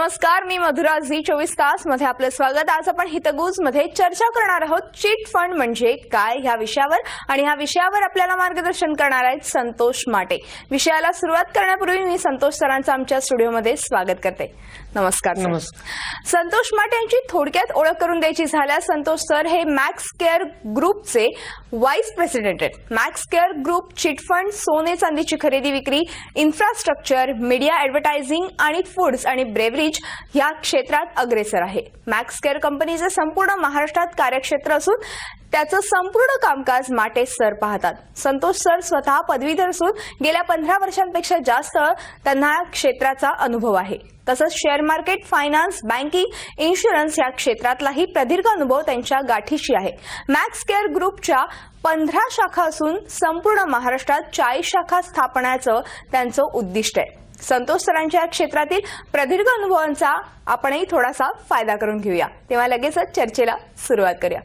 नमस्कार, मी मधुरा झी 24 तास मध्ये आपलं स्वागत। आज आपण हितगुज मध्ये चर्चा करणार आहोत चिट फंड म्हणजे काय ह्या विषयावर, आणि ह्या विषयावर आपल्याला मार्गदर्शन करणार आहेत संतोष माटे। विषयाला सुरुवात करण्यापूर्वी मी संतोष सरांचं आमच्या स्टुडिओमध्ये स्वागत करते। नमस्कार सर। संतोष माटे यांची थोडक्यात ओळख करून द्यायची झाल्यास संतोष सर हे मॅक्स केअर ग्रुपचे व्हाईस प्रेसिडेंट आहेत। Max care group chit fund, सोने चांदीची खरेदी विक्री, इन्फ्रास्ट्रक्चर, मीडिया ऍडव्हर्टायझिंग आणि फूड्स आणि ब्रेवरेज या क्षेत्रात अग्रेसर आहे। मॅक्स केअर कंपनीचे संपूर्ण महाराष्ट्रात कार्यक्षेत्र असून त्याचं संपूर्ण कामकाज माटे सर पाहतात। संतोष सर स्वतः पदवीधर असून गेल्या 15 वर्षांपेक्षा जास्त त्यांना क्षेत्राचा अनुभव आहे। तसंच share market, finance, banking, insurance या क्षेत्रातलाही प्रदीर्घ अनुभव त्यांच्या गाठीशी आहे। मॅक्स केअर ग्रुपच्या 15 शाखा असून संपूर्ण महाराष्ट्रात 40 शाखा स्थापण्याचं त्यांचं उद्दिष्ट आहे। संतोष सरांच्या क्षेत्रातील प्रदीर्घ अनुभवांचा आपणही थोडासा फायदा करून घेऊया, तेव्हा लगेचच चर्चेला सुरुवात करूया।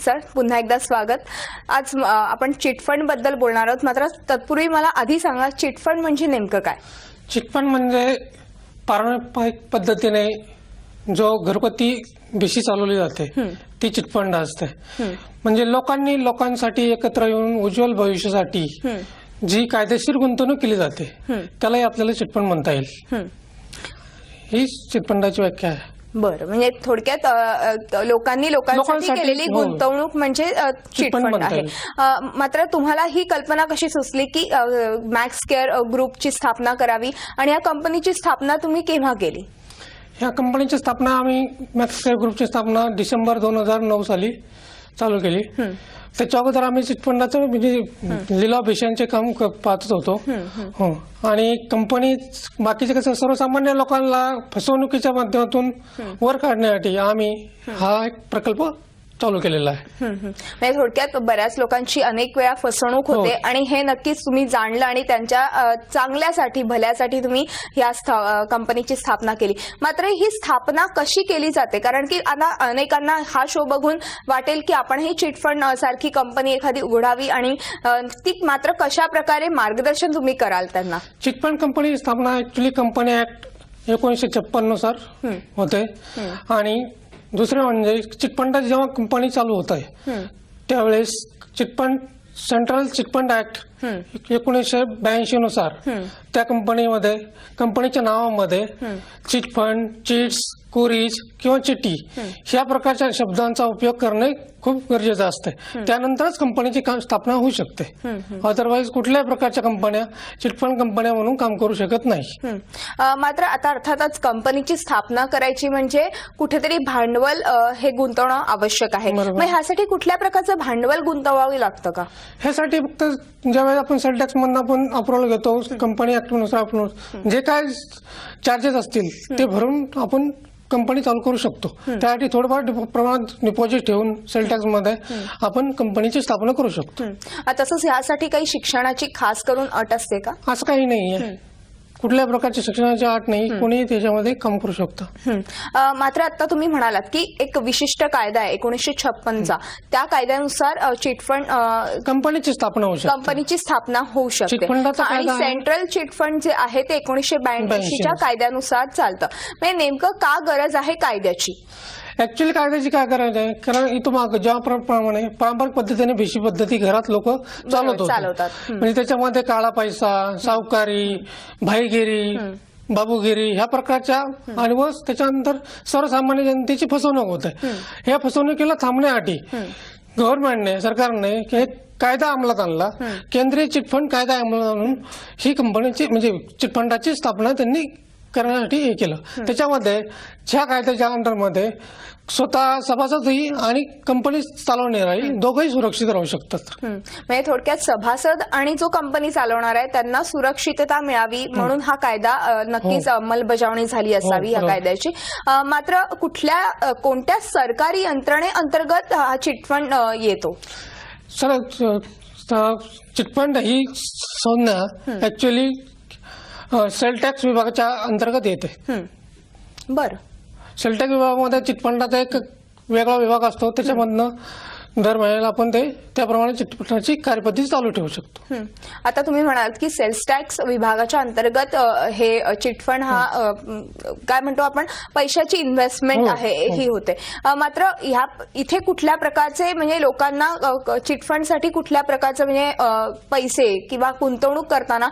सर, पुन्हा एकदा स्वागत। आज आपण चिट फंड बद्दल बोलणार आहोत, मात्र तत्पूर्वी मला आधी सांगा चिट फंड म्हणजे नेमकं काय? चिट फंड म्हणजे पारंपरिक पद्धतीने जो घरगुती बेशी चालवली जाते ती चिट फंड असते। म्हणजे लोकांसाठी एकत्र येऊन उज्ज्वल भविष्यासाठी जी कायदेशीर गुंतवणूक केली जाते त्यालाही आपल्याला चिट फंड म्हणता येईल। ही चिट फंडाची व्याख्या आहे। बरं, म्हणजे थोडक्यात लोकांसाठी केलेली गुंतवणूक म्हणजे चिट फंड आहे। मात्र तुम्हाला ही कल्पना कशी सुचली की मॅक्स केअर ग्रुपची स्थापना करावी, आणि या कंपनीची स्थापना तुम्ही केव्हा केली? या कंपनीची स्थापना आम्ही मॅक्स केअर ग्रुपची स्थापना डिसेंबर 2009 साली चालू केली। त्याच्या अगोदर आम्ही चिट फंडाचं म्हणजे लिलाव भेशांचे काम पाहत होतो। आणि कंपनी बाकीचे कसं सर्वसामान्य लोकांना फसवणुकीच्या माध्यमातून वर काढण्यासाठी आम्ही हा एक प्रकल्प चालू केलेला आहे। म्हणजे थोडक्यात बऱ्याच लोकांची अनेक वेळा फसवणूक होते आणि हे नक्कीच तुम्ही जाणलं आणि त्यांच्या चांगल्यासाठी, भल्यासाठी तुम्ही या कंपनीची स्थापना केली। मात्र ही स्थापना कशी केली जाते? कारण की आता अनेकांना हा शो बघून वाटेल की आपण ही चिट फंड सारखी कंपनी एखादी उघडावी, आणि ती मात्र कशा प्रकारे मार्गदर्शन तुम्ही कराल त्यांना? चिट फंड कंपनी स्थापना ऍक्च्युली कंपनी ऍक्ट 1956 नुसार होते। आणि दुसरे म्हणजे चिट फंड जेव्हा कंपनी चालू होत आहे त्यावेळेस chit fund central chit fund act 1982 नुसार त्या कंपनीमध्ये कंपनीच्या नावामध्ये चिट फंड, चिट्स, कोरीज किंवा चिट्टी ह्या प्रकारच्या शब्दांचा उपयोग करणे खूप गरजेचं असते। त्यानंतरच कंपनीची स्थापना होऊ शकते। अदरवाईज कुठल्याही प्रकारच्या कंपन्या चिट फंड कंपन्या म्हणून काम करू शकत नाही। मात्र आता अर्थातच कंपनीची स्थापना करायची म्हणजे कुठेतरी भांडवल हे गुंतवणं आवश्यक आहे। मग ह्यासाठी कुठल्या प्रकारचं भांडवल गुंतवावे लागतं का? ह्यासाठी फक्त ज्यावेळेस आपण सेल टॅक्स मधून आपण अप्रुव्हल घेतो, कंपनी ऍक्ट नुसार आपण जे काय चार्जेस असतील ते भरून आपण कंपनी चालू करू शकतो। त्यासाठी थोडंफार प्रमाणात डिपॉझिट ठेवून सेल टॅक्स मध्ये आपण कंपनीची स्थापना करू शकतो। तसंच यासाठी काही शिक्षणाची खास करून अट असते का? असं काही नाहीये, कुठल्या प्रकारच्या शिक्षणाची अट नाही, कोणी त्याच्यामध्ये काम करू शकतं। मात्र आता तुम्ही म्हणालात की एक विशिष्ट कायदा आहे 1956चा, त्या कायद्यानुसार चिट फंड कंपनीची स्थापना होऊ शकते। कंपनीची स्थापना होऊ शकते, आणि सेंट्रल चिट फंड जे आहे ते 1982च्या कायद्यानुसार चालतं। म्हणजे नेमकं का गरज आहे कायद्याची? ऍक्च्युअली कायद्याची काय गरज आहे? कारण इथं माग ज्याप्रमाणे पारंपरिक पद्धतीने भेशी पद्धती घरात लोक चालवतात, म्हणजे त्याच्यामध्ये काळा पैसा, सावकारी, भाईगिरी, बाबूगिरी ह्या प्रकारच्या, आणि व त्याच्यानंतर सर्वसामान्य जनतेची फसवणूक होते। या फसवणुकीला थांबण्यासाठी गव्हर्नमेंटने, सरकारने एक कायदा अंमलात आणला, केंद्रीय चिट फंड कायदा अंमलात आणून ही कंपनीची म्हणजे चिट फंडाची स्थापना त्यांनी करण्यासाठी हे केलं। त्याच्यामध्ये ह्या कायद्याच्या अंडरमध्ये स्वतः सभासदही आणि कंपनी चालवणाराही दोघंही सुरक्षित राहू शकतात। म्हणजे थोडक्यात सभासद आणि जो कंपनी चालवणार आहे त्यांना सुरक्षितता मिळावी म्हणून हा कायदा नक्कीच अंमलबजावणी झाली असावी या कायद्याची। मात्र कोणत्या सरकारी यंत्रणेअंतर्गत हा चिट फंड येतो? सर, चिट फंड ही संज्ञा ऍक्च्युअली सेल टॅक्स विभागाच्या अंतर्गत येते। बरं, सेल टॅक्स विभागामध्ये चिट फंडाचा एक वेगळा विभाग असतो, त्याच्यामधनं दर महिन्याला आपण ते त्याप्रमाणे चिट फंडाची कार्यपद्धती चालू ठेवू शकतो. आता तुम्ही म्हणालात की सेल्स टॅक्स विभागाच्या अंतर्गत हे चिट फंड हा काय म्हणतो आपण पैशाची इन्व्हेस्टमेंट आहे ही होते. मात्र ह्या इथे कुठल्या प्रकारचे म्हणजे लोकांना चिट फंड साठी कुठल्या प्रकारचे म्हणजे पैसे किंवा गुंतवणूक करताना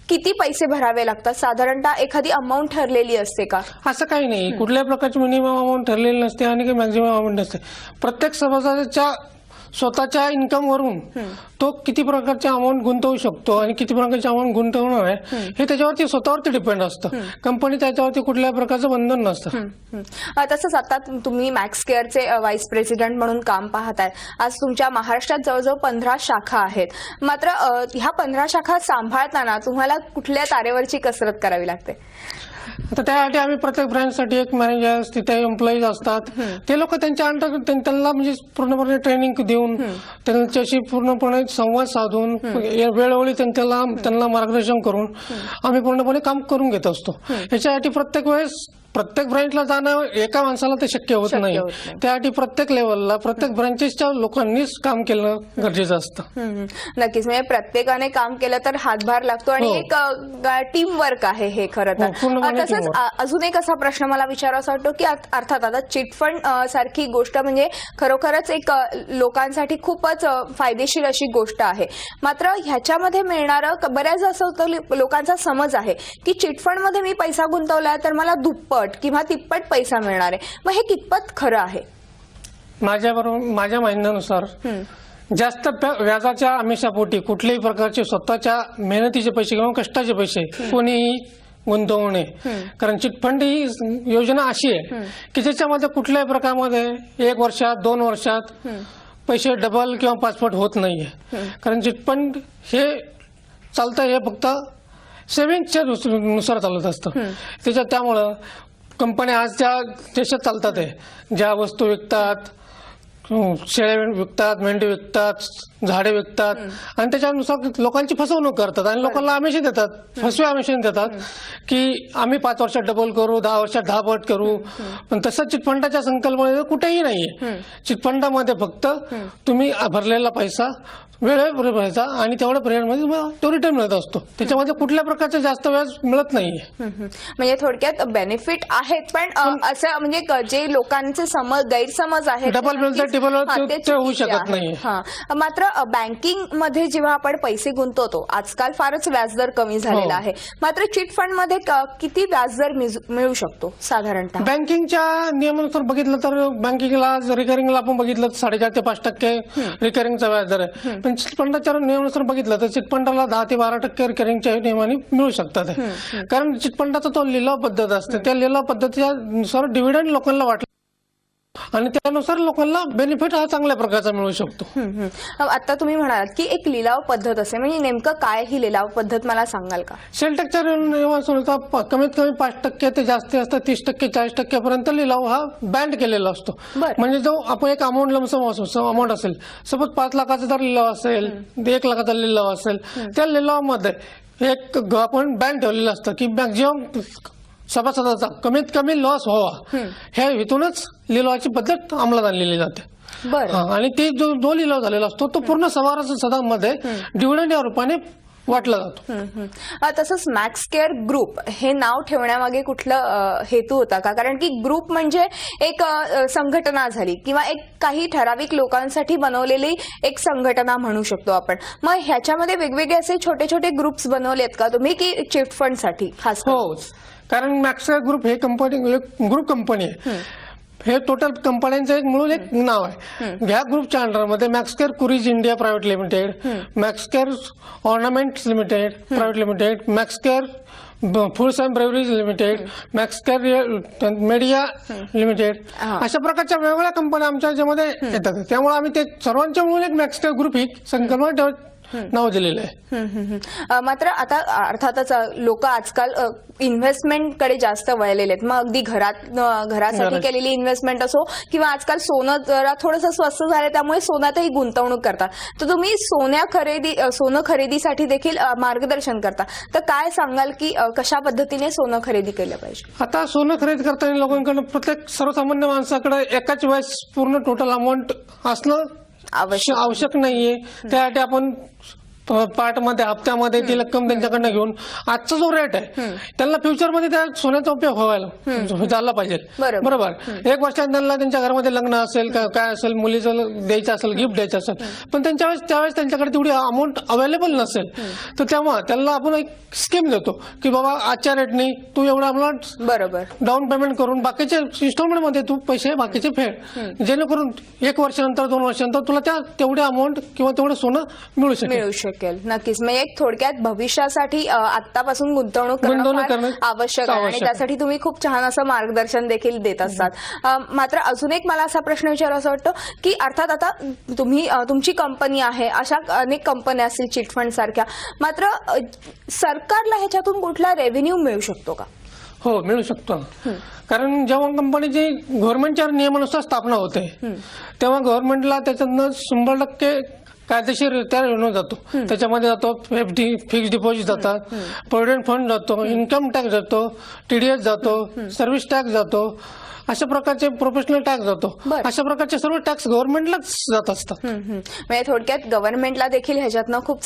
किती पैसे भरावे लागतात, साधारणतः एखादी अमाऊंट ठरलेली असते का? असं काही नाही, कुठल्याही प्रकारची मिनिमम अमाऊंट ठरलेली नसते आणि काही मॅक्झिमम अमाऊंट नसते. प्रत्येक सभासदाच्या स्वतःच्या इन्कम वरून तो किती प्रकारचे अमाऊंट गुंतवू शकतो आणि किती प्रकारचे अमाऊंट गुंतवणार आहे हे त्याच्यावरती स्वतःवरती डिपेंड असतं. कंपनी त्याच्यावरती कुठल्याही प्रकारचं बंधन नसतं. तसंच आता तुम्ही मॅक्स केअरचे व्हाईस प्रेसिडेंट म्हणून काम पाहताय. आज तुमच्या महाराष्ट्रात जवळजवळ 15 शाखा आहेत. मात्र ह्या 15 शाखा सांभाळताना तुम्हाला कुठल्या तारेवरची कसरत करावी लागते? आता त्यासाठी आम्ही प्रत्येक ब्रँचसाठी एक मॅनेजर, तिथे एम्प्लॉईज असतात. ते लोक त्यांच्या अंडर त्यांना म्हणजे पूर्णपणे ट्रेनिंग देऊन त्यांच्याशी पूर्णपणे संवाद साधून वेळोवेळी त्यांना मार्गदर्शन करून आम्ही पूर्णपणे काम करून घेत असतो. याच्यासाठी प्रत्येक वेळेस प्रत्येक ब्रँचला जाणं एका माणसाला ते शक्य होत नाही. त्यासाठी प्रत्येक लेवलला प्रत्येक ब्रँचेसच्या लोकांनीच काम केलं गरजेचं असतं. नक्कीच, म्हणजे प्रत्येकाने काम केलं तर हातभार लागतो आणि एक टीम वर्क आहे हे खरं तर. तसंच अजून एक असा प्रश्न मला विचारायचा वाटतो की अर्थात आता चिट फंड सारखी गोष्ट म्हणजे खरोखरच एक लोकांसाठी खूपच फायदेशीर अशी गोष्ट आहे. मात्र ह्याच्यामध्ये मिळणारं बऱ्याच असं होतं लोकांचा समज आहे की चिट फंड मध्ये मी पैसा गुंतवला तर मला दुप्पट किंवा तिप्पट पैसा मिळणार आहे. मग हे कितपत खरं आहे? माझ्या म्हणण्यानुसार जास्त व्याजाच्या आमिषापोटी कुठल्याही प्रकारचे स्वतःच्या मेहनतीचे पैसे किंवा कष्टाचे पैसे कोणीही गुंतवू नये. कारण चिट फंड ही योजना अशी आहे की ज्याच्यामध्ये कुठल्याही प्रकारमध्ये 1 वर्षात 2 वर्षात पैसे डबल किंवा 5 होत नाहीये. कारण चिट फंड हे चालतं हे फक्त सेव्हिंगच्या नुसार चालत असतं. त्यामुळं कंपन्या आज ज्या देशात चालतात ज्या वस्तू विकतात, शेळ्या विकतात, मेंढी विकतात, झाडे विकतात आणि त्याच्यानुसार लोकांची फसवणूक करतात आणि लोकांना आमिष देतात, फसवे आमिष देतात की आम्ही 5 वर्षात डबल करू, 10 वर्षात 10 पट करू. पण तसं चिटफंडाच्या संकल्पनेत कुठेही नाहीये. चिटफंडामध्ये फक्त तुम्ही भरलेला पैसा वेळेवर भरायचा आणि तेवढ्या पिरियडमध्ये तो रिटर्न मिळत असतो. त्याच्यामध्ये कुठल्या प्रकारचे जास्त व्याज मिळत नाहीये. म्हणजे थोडक्यात बेनिफिट आहेत पण असं म्हणजे जे लोकांचे गैरसमज आहेत डबल मिळतं टेबल ते होऊ शकत नाही. मात्र बँकिंग मध्ये जेव्हा आपण पैसे गुंतवतो आजकाल फारच व्याजदर कमी झालेला आहे. मात्र चिट फंड मध्ये किती व्याजदर मिळू शकतो साधारणतः? बँकिंगच्या नियमानुसार बघितलं तर बँकिंगला रिकरिंगला आपण बघितलं 4.5 ते 5% रिकरिंगचा व्याजदर आहे. पण चिटफंडाच्या नियमानुसार बघितलं तर चिटफंडाला 10 ते 12% रिकरिंगच्या नियमाने मिळू शकतात. कारण चिटफंडाचा तो लिलाव पद्धत असते, त्या लिलाव पद्धतीच्या नुसार डिव्हिडंड लोकांना वाटलं आणि त्यानुसार लोकांना बेनिफिट हा चांगल्या प्रकारचा मिळू शकतो. आता तुम्ही म्हणालात की एक लिलाव पद्धत असे, म्हणजे नेमकं काय ही लिलाव पद्धत मला सांगाल का? सेल टॅक्सच्या नियमानुसार कमीत कमी 5% ते जास्तीत जास्त 30% 40% पर्यंत लिलाव हा बँड केलेला असतो. म्हणजे जो आपण एक अमाऊंट अमाऊंट असेल, सपोज 5 लाखाचा जर लिलाव असेल, 1 लाखाचा लिलाव असेल, त्या लिलावामध्ये एक आपण बँड ठेवलेलं असतं की मॅक्झिमम सभासदाचा कमीत कमी लॉस व्हावा ह्या हेतूनच लिलावाची पद्धत अंमलात आणलेली जाते. आणि ते जो लिलाव झालेला असतो तो पूर्ण सभासदांमध्ये डिव्हिडंड या रूपाने वाटला जातो. तसंच मॅक्स केअर ग्रुप हे नाव ठेवण्यामागे कुठलं हेतू होता का? कारण की ग्रुप म्हणजे एक संघटना झाली किंवा एक काही ठराविक लोकांसाठी बनवलेली एक संघटना म्हणू शकतो आपण. मग ह्याच्यामध्ये वेगवेगळे असे छोटे छोटे ग्रुप्स बनवलेत का तुम्ही की चिट फंड साठी खास? हो, कारण मॅक्स केअर ग्रुप हे ग्रुप कंपनी आहे. हे टोटल कंपन्यांचं एक मिळून एक नाव आहे. ह्या ग्रुपच्या अंडरमध्ये मॅक्स केअर कुरीज India private limited, Max Care ornaments limited private limited, Max Care foods and breweries limited, Max Care media limited, अशा प्रकारच्या वेगवेगळ्या कंपन्या आमच्या याच्यामध्ये येतात. त्यामुळे आम्ही ते सर्वांच्या मिळून एक मॅक्स केअर ग्रुप ही संकल्पना नाव दिलेलं आहे. मात्र आता अर्थातच लोक आजकाल इन्व्हेस्टमेंट कडे जास्त वळलेले आहेत. मग अगदी घरासाठी केलेली इन्व्हेस्टमेंट असो किंवा आजकाल सोनं जरा थोडंसं स्वस्त झालं त्यामुळे सोन्यातही गुंतवणूक करतात. तर तुम्ही सोनं खरेदीसाठी देखील मार्गदर्शन करता, तर काय सांगाल की कशा पद्धतीने सोनं खरेदी केलं पाहिजे? आता सोनं खरेदी करताना लोकांकडे प्रत्येक सर्वसामान्य माणसाकडे एकाच वेळेस पूर्ण टोटल अमाऊंट असणं आवश्यक नाहीये. त्यासाठी आपण पार्ट मध्ये हप्त्यामध्ये ती रक्कम त्यांच्याकडनं घेऊन आजचा जो रेट आहे त्यांना फ्युचर मध्ये त्या सोन्याचा उपयोग व्हायला झाला पाहिजे. बरोबर. 1 वर्षात त्यांना त्यांच्या घरामध्ये लग्न असेल काय असेल, मुलीचं द्यायचं असेल, गिफ्ट द्यायचं असेल, पण त्यावेळेस त्यांच्याकडे तेवढी अमाऊंट अवेलेबल नसेल, तर तेव्हा त्यांना आपण एक स्कीम देतो की बाबा आजच्या रेटने तू एवढा अमाऊंट बरोबर डाऊन पेमेंट करून बाकीच्या इन्स्टॉलमेंट मध्ये तू पैसे बाकीचे फेड, जेणेकरून 1 वर्षानंतर 2 वर्षानंतर तुला त्या तेवढे अमाऊंट किंवा तेवढं सोनं मिळू शकेल. नक्कीच. म्हणजे एक थोडक्यात भविष्यासाठी आतापासून गुंतवणूक करणं आवश्यक आहे आणि त्यासाठी तुम्ही खूप छान असं मार्गदर्शन देखील देत असतात. मात्र अजून एक मला असा प्रश्न विचारायचा वाटतो की अर्थात आता तुमची कंपनी आहे, अशा अनेक कंपन्या असतील चिट फंड सारख्या, मात्र सरकारला ह्याच्यातून कुठला रेव्हेन्यू मिळू शकतो का? हो, मिळू शकतो. कारण जेव्हा कंपनीची गव्हर्नमेंटच्या नियमानुसार स्थापना होते तेव्हा गव्हर्नमेंटला त्याच्यातनं 100% कायदेशीररित्या रेव्हेन्यू जातो. त्याच्यामध्ये जातो FD फिक्स्ड डिपॉझिट जातात, प्रोव्हिडंट फंड जातो, इन्कम टॅक्स जातो, TDS जातो, सर्व्हिस टॅक्स जातो, अशा प्रकारचे प्रोफेशनल टॅक्स जातो. अशा प्रकारचे सर्व टॅक्स गव्हर्नमेंटलाच जात असतात. म्हणजे थोडक्यात गव्हर्नमेंटला देखील ह्याच्यातनं खूप